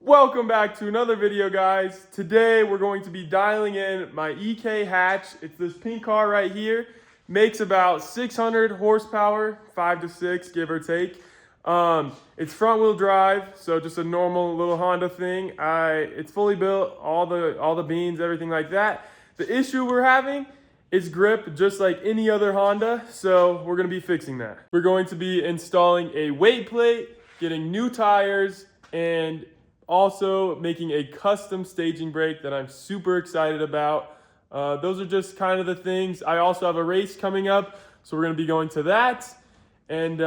Welcome back to another video, guys. Today we're going to be dialing in my EK hatch. It's this pink car right here. Makes about 600 horsepower, 5 to 6 give or take. It's front wheel drive, so just a normal little Honda thing. It's fully built, all the beans, everything like that. The issue we're having is grip, just like any other Honda, so we're gonna be fixing that. We're going to be installing a weight plate, getting new tires, and also making a custom staging brake that I'm super excited about. Those are just kind of the things. I also have a race coming up, so we're gonna be going to that. And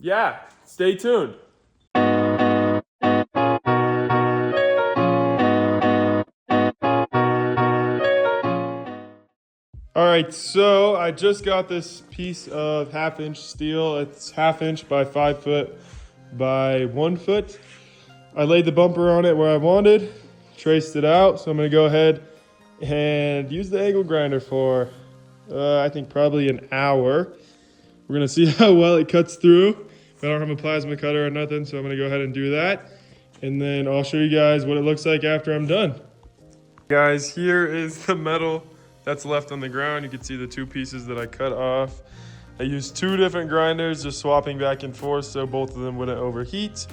yeah, stay tuned. All right, so I just got this piece of 1/2 inch steel. It's 1/2 inch by 5 foot by 1 foot. I laid the bumper on it where I wanted, traced it out. So I'm gonna go ahead and use the angle grinder for, I think probably an hour. We're gonna see how well it cuts through. I don't have a plasma cutter or nothing, so I'm gonna go ahead and do that. And then I'll show you guys what it looks like after I'm done. Guys, here is the metal that's left on the ground. You can see the 2 pieces that I cut off. I used 2 different grinders, just swapping back and forth so both of them wouldn't overheat.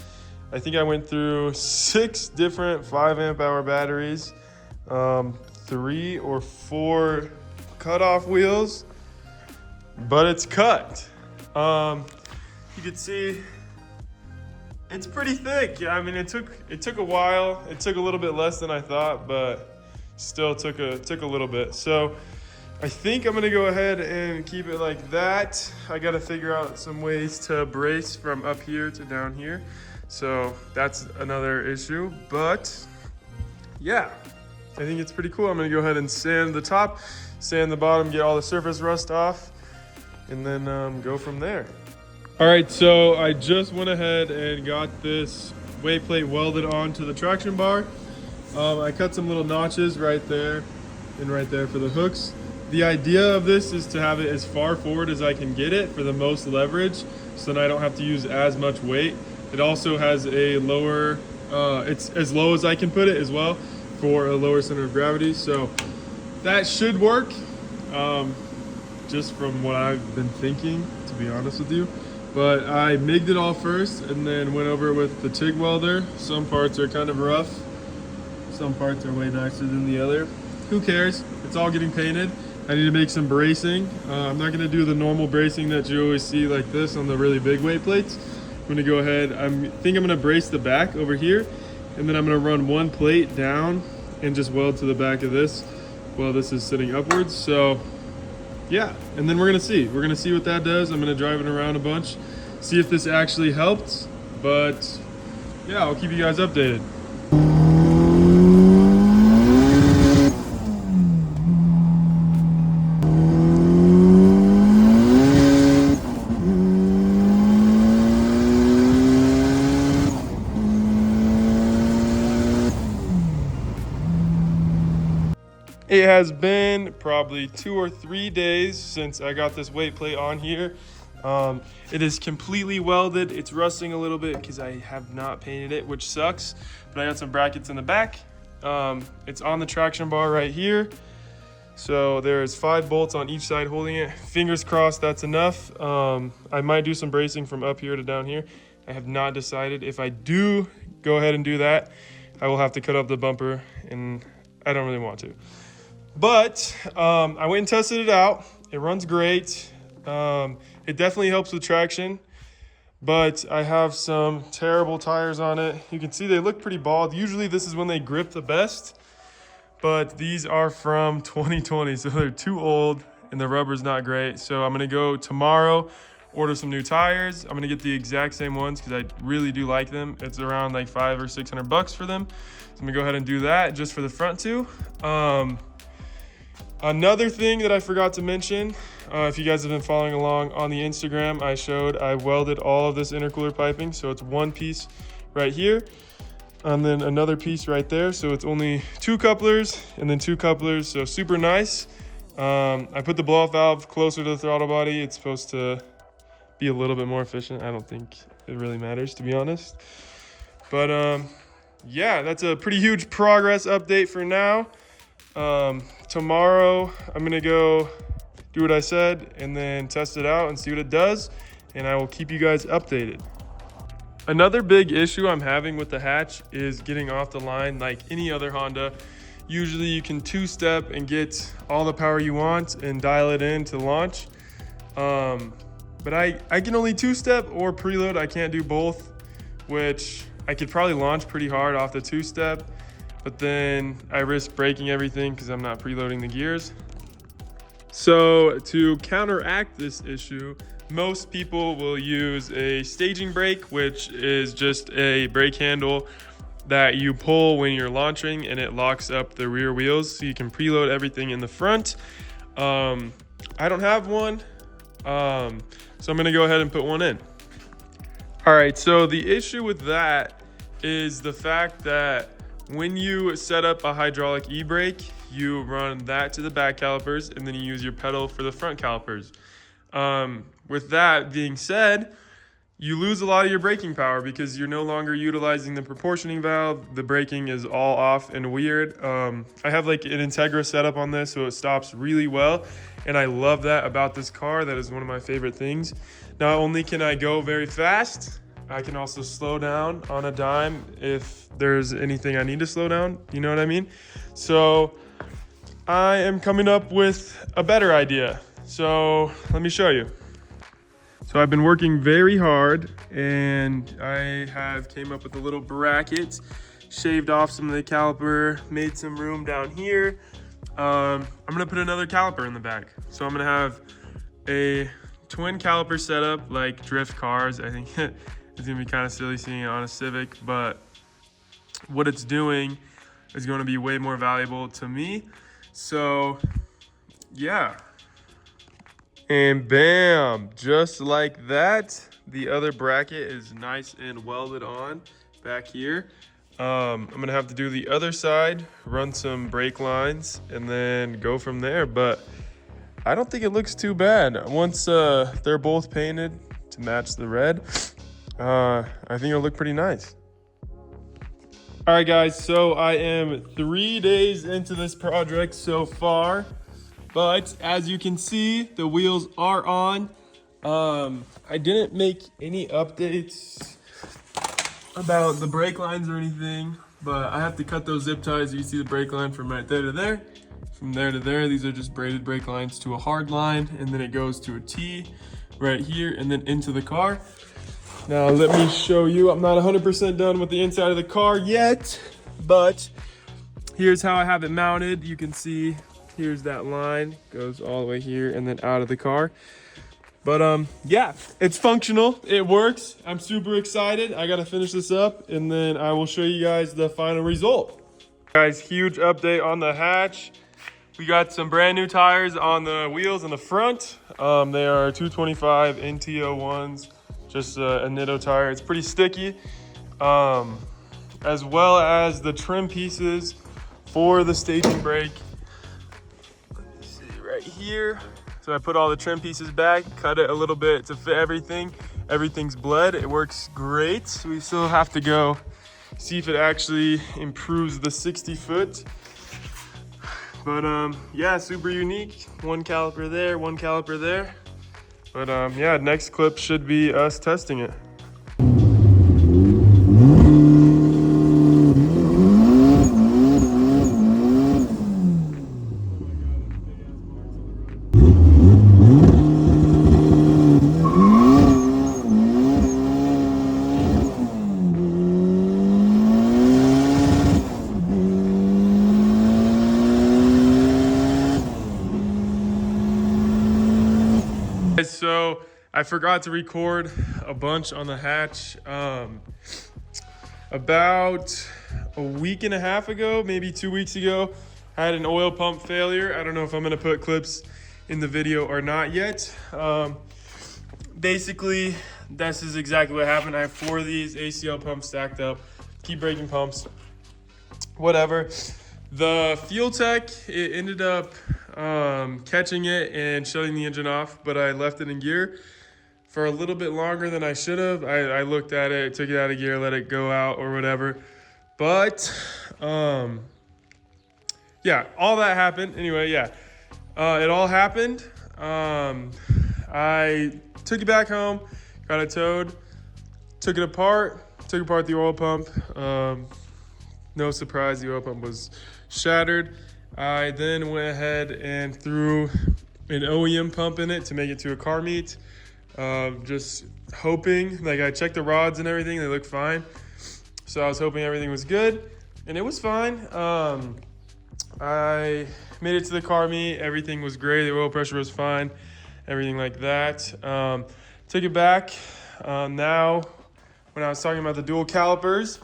I think I went through 6 different 5 amp hour batteries, 3 or 4 cutoff wheels, but it's cut. You can see it's pretty thick. I mean, it took a while. It took a little bit less than I thought, but still took a little bit. So I think I'm gonna go ahead and keep it like that. I gotta figure out some ways to brace from up here to down here. So that's another issue, but yeah, I think it's pretty cool. I'm gonna go ahead and sand the top, sand the bottom, get all the surface rust off, and then go from there. All right, so I just went ahead and got this weight plate welded onto the traction bar. I cut some little notches right there and right there for the hooks. The idea of this is to have it as far forward as I can get it for the most leverage, so then I don't have to use as much weight. It also has a lower, it's as low as I can put it as well for a lower center of gravity. So that should work, just from what I've been thinking, to be honest with you. But I MIG'd it all first and then went over it with the TIG welder. Some parts are kind of rough. Some parts are way nicer than the other. Who cares? It's all getting painted. I need to make some bracing. I'm not gonna do the normal bracing that you always see like this on the really big weight plates. I'm gonna go ahead, I think I'm gonna brace the back over here, and then I'm gonna run 1 plate down and just weld to the back of this while this is sitting upwards. So yeah, and then we're gonna see what that does. I'm gonna drive it around a bunch, see if this actually helped, but yeah, I'll keep you guys updated. It has been probably 2 or 3 days since I got this weight plate on here. It is completely welded. It's rusting a little bit because I have not painted it, which sucks, but I got some brackets in the back. It's on the traction bar right here. So there's 5 bolts on each side holding it. Fingers crossed that's enough. I might do some bracing from up here to down here. I have not decided. If I do go ahead and do that, I will have to cut up the bumper, and I don't really want to. But I went and tested it out. It runs great. It definitely helps with traction, but I have some terrible tires on it. You can see they look pretty bald. Usually this is when they grip the best, but these are from 2020, so they're too old and the rubber's not great. So I'm gonna go tomorrow, order some new tires. I'm gonna get the exact same ones because I really do like them. It's around like $500 or $600 for them. So I'm gonna go ahead and do that just for the front 2. Another thing that I forgot to mention, if you guys have been following along on the Instagram, I welded all of this intercooler piping. So it's 1 piece right here and then another piece right there. So it's only 2 couplers and then 2 couplers. So super nice. I put the blow off valve closer to the throttle body. It's supposed to be a little bit more efficient. I don't think it really matters, to be honest. But yeah, that's a pretty huge progress update for now. Tomorrow, I'm gonna go do what I said and then test it out and see what it does, and I will keep you guys updated. Another big issue I'm having with the hatch is getting off the line like any other Honda. Usually you can two-step and get all the power you want and dial it in to launch. But I can only two-step or preload. I can't do both, which I could probably launch pretty hard off the two-step, but then I risk breaking everything because I'm not preloading the gears. So to counteract this issue, most people will use a staging brake, which is just a brake handle that you pull when you're launching and it locks up the rear wheels so you can preload everything in the front. I don't have one, so I'm gonna go ahead and put one in. All right, so the issue with that is the fact that when you set up a hydraulic e-brake, you run that to the back calipers and then you use your pedal for the front calipers. With that being said, you lose a lot of your braking power because you're no longer utilizing the proportioning valve. The braking is all off and weird. I have like an Integra setup on this, so it stops really well. And I love that about this car. That is one of my favorite things. Not only can I go very fast, I can also slow down on a dime if there's anything I need to slow down. You know what I mean? So I am coming up with a better idea. So let me show you. So I've been working very hard and I have came up with a little bracket, shaved off some of the caliper, made some room down here. I'm gonna put another caliper in the back. So I'm gonna have a twin caliper setup like drift cars. I think it's gonna be kind of silly seeing it on a Civic, but what it's doing is gonna be way more valuable to me. So yeah. And bam, just like that, the other bracket is nice and welded on back here. I'm gonna have to do the other side, run some brake lines, and then go from there. But I don't think it looks too bad. Once they're both painted to match the red, I think it'll look pretty nice. All right, guys, so I am 3 days into this project so far. But as you can see, the wheels are on. I didn't make any updates about the brake lines or anything, but I have to cut those zip ties. You see the brake line from right there to there, from there to there. These are just braided brake lines to a hard line, and then it goes to a T right here and then into the car. Now let me show you. I'm not 100% done with the inside of the car yet, but here's how I have it mounted. You can see here's that line, goes all the way here and then out of the car. But yeah, it's functional, it works. I'm super excited. I gotta finish this up and then I will show you guys the final result. Guys, huge update on the hatch. We got some brand new tires on the wheels in the front. They are 225 NT01s, just a Nitto tire. It's pretty sticky. As well as the trim pieces for the staging brake. Right here. So I put all the trim pieces back, cut it a little bit to fit everything. Everything's bled, it works great. We still have to go see if it actually improves the 60 foot. But yeah, super unique. One caliper there, one caliper there. But yeah, next clip should be us testing it. So I forgot to record a bunch on the hatch. About a week and a half ago, maybe 2 weeks ago, I had an oil pump failure. I don't know if I'm gonna put clips in the video or not yet. Basically, this is exactly what happened. I have 4 of these ACL pumps stacked up, keep breaking pumps, whatever. The fuel tech, it ended up catching it and shutting the engine off, but I left it in gear for a little bit longer than I should have. I looked at it, took it out of gear, let it go out or whatever. But yeah, all that happened. Anyway, yeah, it all happened. I took it back home, got it towed, took apart the oil pump. No surprise, the oil pump was shattered. I then went ahead and threw an OEM pump in it to make it to a car meet. Just hoping, like I checked the rods and everything, they look fine. So I was hoping everything was good, and it was fine. I made it to the car meet, everything was great, the oil pressure was fine, everything like that. Took it back. Now, when I was talking about the dual calipers,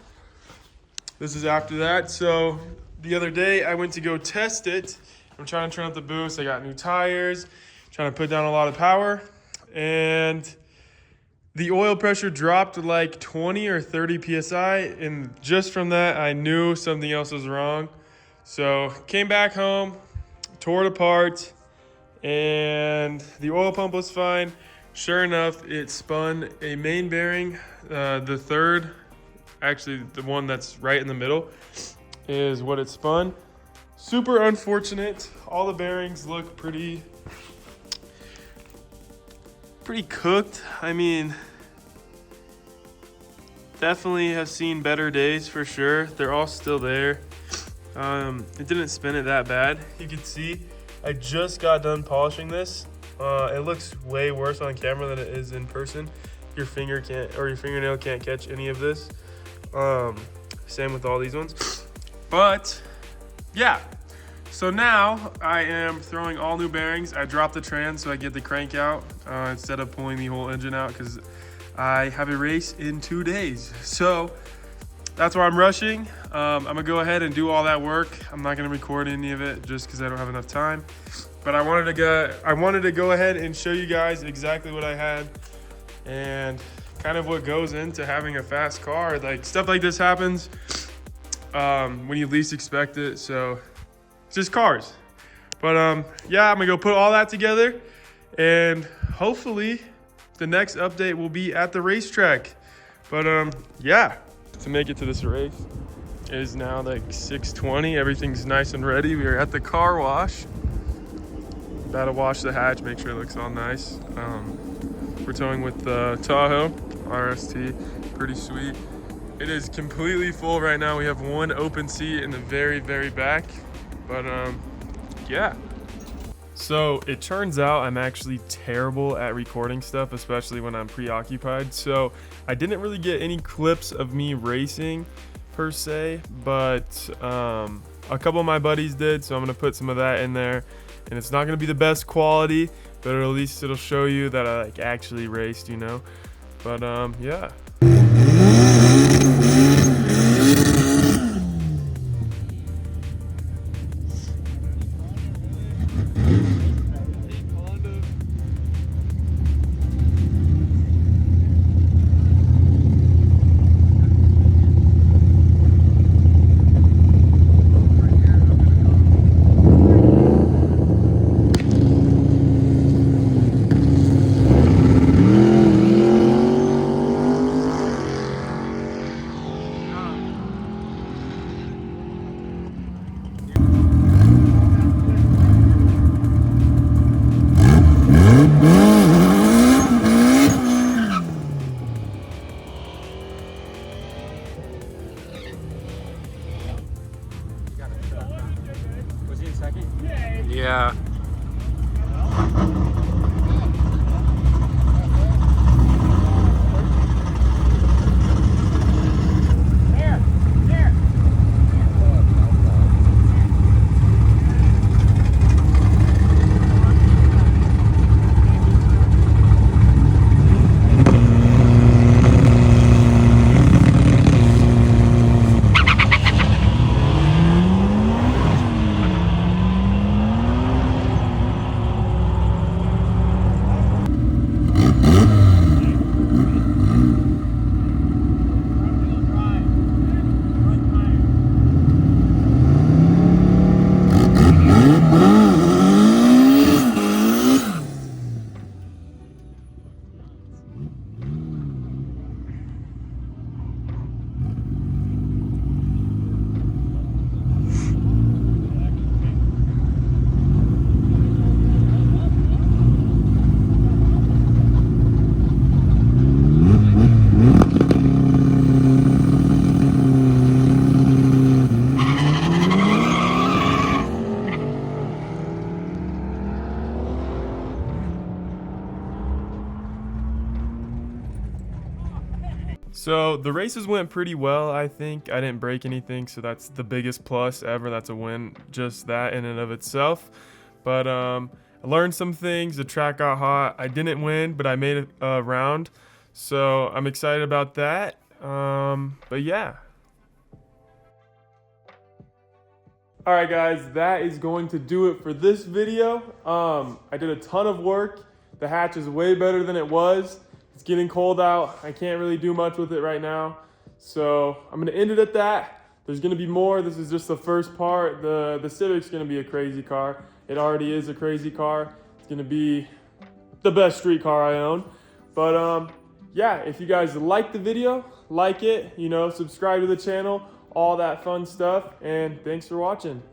this is after that. So the other day I went to go test it. I'm trying to turn up the boost. I got new tires, trying to put down a lot of power, and the oil pressure dropped to like 20 or 30 PSI. And just from that, I knew something else was wrong. So came back home, tore it apart, and the oil pump was fine. Sure enough, it spun a main bearing. The third, actually the one that's right in the middle, is what it spun. Super unfortunate. All the bearings look pretty cooked. I mean, definitely have seen better days for sure. They're all still there. It didn't spin it that bad. You can see I just got done polishing this. It looks way worse on camera than it is in person. Your fingernail can't catch any of this. Same with all these ones. But yeah, so now I am throwing all new bearings. I dropped the trans so I get the crank out instead of pulling the whole engine out, because I have a race in 2 days. So that's why I'm rushing. I'm gonna go ahead and do all that work. I'm not gonna record any of it just because I don't have enough time. But I wanted to go ahead and show you guys exactly what I had and kind of what goes into having a fast car. Like, stuff like this happens when you least expect it. So it's just cars. But yeah, I'm gonna go put all that together, and hopefully the next update will be at the racetrack. But yeah, to make it to this race, it is now like 6:20. Everything's nice and ready. We are at the car wash. About to wash the hatch, make sure it looks all nice. We're towing with the Tahoe RST, pretty sweet. It is completely full right now. We have one open seat in the very, very back. But yeah. So it turns out I'm actually terrible at recording stuff, especially when I'm preoccupied. So I didn't really get any clips of me racing per se, but a couple of my buddies did. So I'm gonna put some of that in there, and it's not gonna be the best quality, but at least it'll show you that I like actually raced, you know. But yeah. Yeah. So the races went pretty well, I think. I didn't break anything, so that's the biggest plus ever. That's a win, just that in and of itself. But I learned some things. The track got hot. I didn't win, but I made a round. So I'm excited about that. But yeah. Alright guys, that is going to do it for this video. I did a ton of work. The hatch is way better than it was. It's getting cold out. I can't really do much with it right now. So I'm gonna end it at that. There's gonna be more. This is just the first part. The Civic's gonna be a crazy car. It already is a crazy car. It's gonna be the best street car I own. But yeah, if you guys like the video, like it, subscribe to the channel, all that fun stuff, and thanks for watching.